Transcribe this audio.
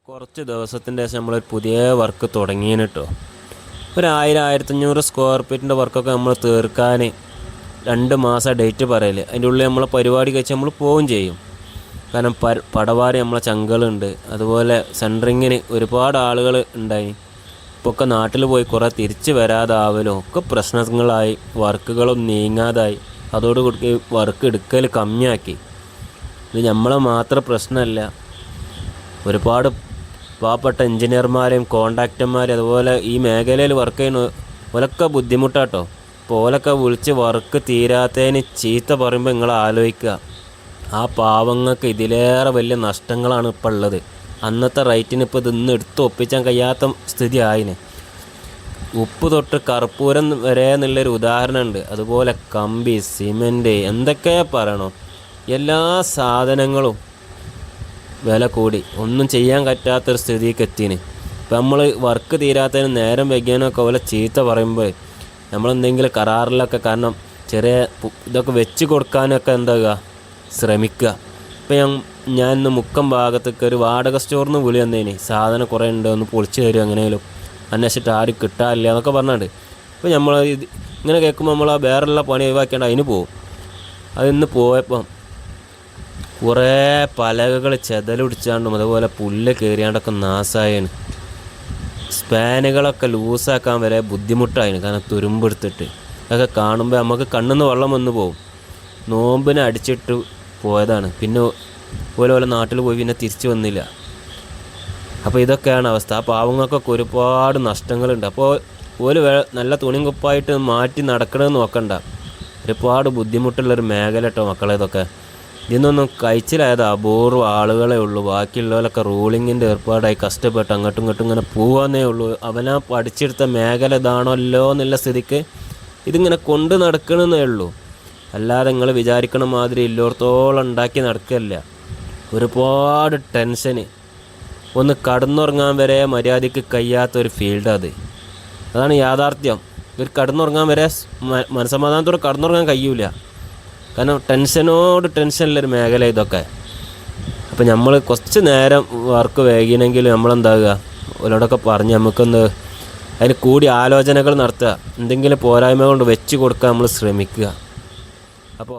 കുറച്ച് ദിവസത്തിൻ്റെ ശേഷം നമ്മളൊരു പുതിയ വർക്ക് തുടങ്ങിയേന് കേട്ടോ. ഒരു 1000-1500 സ്ക്വയർ ഫീറ്റിൻ്റെ വർക്കൊക്കെ നമ്മൾ തീർക്കാൻ 2 മാസം ഡേറ്റ് പറയൽ. അതിൻ്റെ ഉള്ളിൽ നമ്മളെ പരിപാടി കഴിച്ച് നമ്മൾ പോവുകയും ചെയ്യും. കാരണം പടവാരി നമ്മളെ ചങ്കളുണ്ട്, അതുപോലെ സെൻട്രിങ്ങിന് ഒരുപാട് ആളുകൾ ഉണ്ടായി. ഇപ്പോൾ ഒക്കെ നാട്ടിൽ പോയി കുറേ തിരിച്ച് വരാതാവലും ഒക്കെ പ്രശ്നങ്ങളായി, വർക്കുകളും നീങ്ങാതായി. അതോടുകൂടി വർക്ക് എടുക്കൽ കമ്മിയാക്കി. ഇത് നമ്മളെ മാത്രം പ്രശ്നമല്ല, ഒരുപാട് പാവപ്പെട്ട എഞ്ചിനീയർമാരെയും കോൺട്രാക്ടർമാരും അതുപോലെ ഈ മേഖലയിൽ വർക്ക് ചെയ്യുന്ന ഓലൊക്കെ ബുദ്ധിമുട്ടാട്ടോ. അപ്പോൾ ഓലൊക്കെ വിളിച്ച് വർക്ക് തീരാത്തതിന് ചീത്ത പറയുമ്പോൾ നിങ്ങൾ ആലോചിക്കുക, ആ പാവങ്ങൾക്ക് ഇതിലേറെ വലിയ നഷ്ടങ്ങളാണ് ഇപ്പോൾ ഉള്ളത്. അന്നത്തെ റേറ്റിന് ഇപ്പോൾ ഇതൊന്നും എടുത്ത് ഒപ്പിച്ചാൻ കഴിയാത്ത സ്ഥിതി ആയിന്. ഉപ്പ് തൊട്ട് കർപ്പൂരം വരെ എന്നുള്ളൊരു ഉദാഹരണമുണ്ട്. അതുപോലെ കമ്പി, സിമൻറ്റ്, എന്തൊക്കെ പറയണോ, എല്ലാ സാധനങ്ങളും വില കൂടി, ഒന്നും ചെയ്യാൻ പറ്റാത്തൊരു സ്ഥിതിക്ക് എത്തിന്. ഇപ്പം നമ്മൾ വർക്ക് തീരാത്തതിന് നേരം വൈകാനൊക്കെ പോലെ ചീത്ത പറയുമ്പോൾ നമ്മളെന്തെങ്കിലും കരാറിലൊക്കെ, കാരണം ചെറിയ ഇതൊക്കെ വെച്ച് കൊടുക്കാനൊക്കെ എന്താകുക ശ്രമിക്കുക. ഇപ്പം ഞാൻ ഇന്ന് മുക്കം ഭാഗത്തേക്ക് ഒരു വാടക സ്റ്റോറിൽ നിന്ന് വിളി വന്നേന്, സാധനം കുറേ ഉണ്ട്, ഒന്ന് പൊളിച്ച് തരും എങ്ങനെയും അന്വേഷിച്ചിട്ട് ആരും കിട്ടാനില്ല എന്നൊക്കെ പറഞ്ഞിട്ട്. അപ്പോൾ നമ്മൾ ഇങ്ങനെ കേൾക്കുമ്പോൾ നമ്മൾ ആ വേറെയുള്ള പണി ഒഴിവാക്കിയാണ്ട് അതിന് പോകും. അതിന്ന് പോയപ്പം കുറേ പലകകൾ ചെതലുടിച്ചാണ്ടും അതുപോലെ പുല്ല് കയറിയാണ്ടൊക്കെ നാശമായാണ്. സ്പാനുകളൊക്കെ ലൂസാക്കാൻ വരെ ബുദ്ധിമുട്ടായിരുന്നു, കാരണം തുരുമ്പെടുത്തിട്ട്. അതൊക്കെ കാണുമ്പോൾ നമുക്ക് കണ്ണിന്ന് വെള്ളം വന്നു പോകും. നോമ്പിനെ അടിച്ചിട്ട് പോയതാണ്, പിന്നെ ഓലെ നാട്ടിൽ പോയി പിന്നെ തിരിച്ചു വന്നില്ല. അപ്പോൾ ഇതൊക്കെയാണ് അവസ്ഥ. ആ പാവങ്ങൾക്കൊക്കെ ഒരുപാട് നഷ്ടങ്ങളുണ്ട്. അപ്പോൾ നല്ല തുണിയും കുപ്പായിട്ട് മാറ്റി നടക്കണമെന്ന് നോക്കണ്ട. ഒരുപാട് ബുദ്ധിമുട്ടുള്ളൊരു മേഖല കേട്ടോ മക്കളെ. ഇതൊക്കെ ഇതിന്നൊന്നും കഴിച്ചിലായത് അപൂർവ ആളുകളെ ഉള്ളൂ. ബാക്കിയുള്ളവരൊക്കെ റൂളിങ്ങിൻ്റെ ഏർപ്പാടായി കഷ്ടപ്പെട്ട് അങ്ങോട്ടും ഇങ്ങോട്ടും ഇങ്ങനെ പോകാന്നേ ഉള്ളൂ. അവനാ പഠിച്ചെടുത്ത മേഖല ഇതാണല്ലോ എന്നുള്ള സ്ഥിതിക്ക് ഇതിങ്ങനെ കൊണ്ട് നടക്കണമെന്നേ ഉള്ളൂ. അല്ലാതെ നിങ്ങൾ വിചാരിക്കണ മാതിരി ഇല്ലോടത്തോളം ഉണ്ടാക്കി നടക്കില്ല. ഒരുപാട് ടെൻഷന്, ഒന്ന് കടന്നുറങ്ങാൻ വരെ മര്യാദയ്ക്ക് കഴിയാത്തൊരു ഫീൽഡത്. അതാണ് യാഥാർത്ഥ്യം. ഒരു കടന്നുറങ്ങാൻ വരെ മനസ്സമാധാനത്തോടെ കടന്നുറങ്ങാൻ കഴിയൂല. കാരണം ടെൻഷനുള്ളൊരു മേഖല ഇതൊക്കെ. അപ്പോൾ നമ്മൾ കുറച്ച് നേരം വർക്ക് വൈകിയെങ്കിൽ നമ്മളെന്താകുക, അവരോടൊക്കെ പറഞ്ഞ് നമുക്കൊന്ന് അതിന് കൂടി ആലോചനകൾ നടത്തുക, എന്തെങ്കിലും പോരായ്മ കൊണ്ട് വെച്ച് കൊടുക്കാൻ നമ്മൾ ശ്രമിക്കുക. അപ്പോൾ